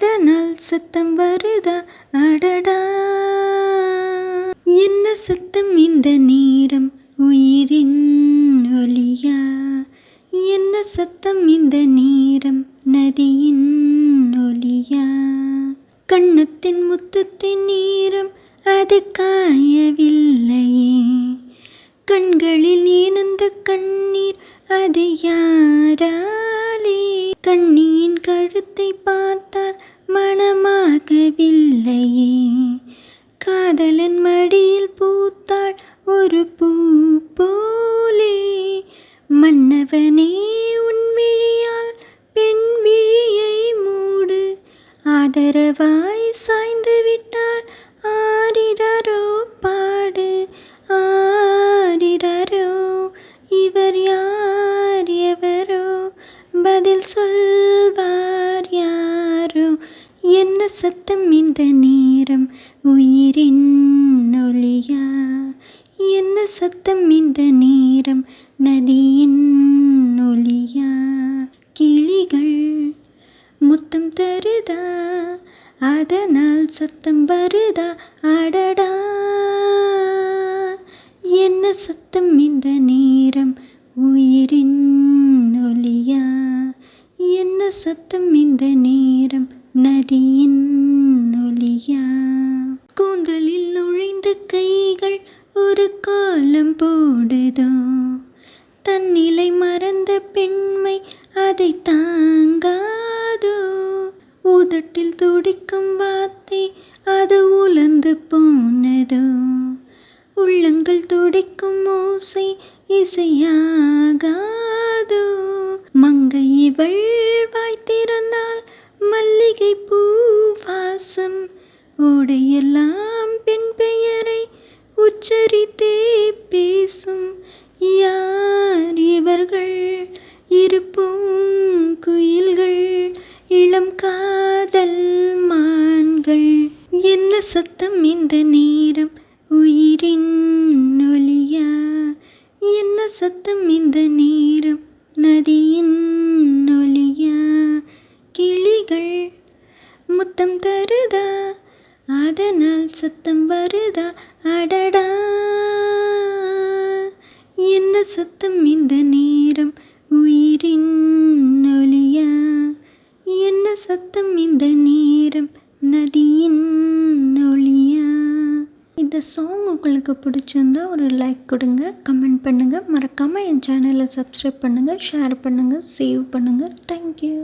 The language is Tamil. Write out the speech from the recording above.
அதனால் சத்தம் வருதா அடடா. என்ன சத்தம் இந்த நேரம் உயிரின் ஒலியா. என்ன சத்தம் இந்த நேரம் நதியின் ஒலியா. கண்ணத்தின் முத்தத்தின் நேரம் அது காயவில்லையே. கண்களில் ஏனந்த கண்ணீர் அது யாராலே. கண்ணியின் கழுத்தை பார்த்தால் மனமாகவில்லையே. காதலன் மடியில் பூத்தாள் ஒரு பூ போலே. மன்னவனே உன் விழியால் பெண் விழியை மூடு. ஆதரவாய் சாய்ந்து விட்டால் ஆரிரரோ பாடு. ஆரிரரோ இவர் யார் எவரோ பதில் சொல்வார் யாரோ. என்ன சத்தம் இந்த நேரம் உயிரின் ஒலியா. என்ன சத்தம் இந்த நேரம் நதியின் ஒலியா. கிளிகள் முத்தம் தருதா அதனால் சத்தம் வருதா அடடா. என்ன சத்தம் இந்த நேரம் உயிரின் ஒலியா. என்ன சத்தம் இந்த நேரம் நதியின் ஒலியா. கூந்தலில் நுழைந்த கைகள் ஒரு காலம் போடுதோ. தன்னிலை மறந்த பெண்மை அதை தாங்காதோ. உதட்டில் துடிக்கும் வார்த்தை அது உலர்ந்து போனதோ. உள்ளங்கள் துடிக்கும் ஓசை இசையாகாதோ. மங்கை இவள் வாய்த்திருந்தால் மல்லிகை பூ வாசம். ஓடையெல்லாம் பெண் பெயரை உச்சரித்தே பேசும். யார் இவர்கள் இரு பூங்குயில்கள் இளம் காதல் மான்கள். என்ன சத்தம் இந்த நேரம் உயிரின் ஒலியா. என்ன சத்தம் இந்த நேரம் நதியின் ஒலியா. கிளிகள் முத்தம் தருதா அதனால் சத்தம் வருதா அடடா. என்ன சத்தம் இந்த நேரம் உயிரின் ஒலியா. என்ன சத்தம் இந்த நேரம் நதியின் ஒலியா. இந்த சாங் உங்களுக்கு பிடிச்சிருந்தா ஒரு லைக் கொடுங்க, கமெண்ட் பண்ணுங்கள். மறக்காமல் என் சேனலை சப்ஸ்கிரைப் பண்ணுங்கள், ஷேர் பண்ணுங்கள், சேவ் பண்ணுங்கள். தேங்க்யூ.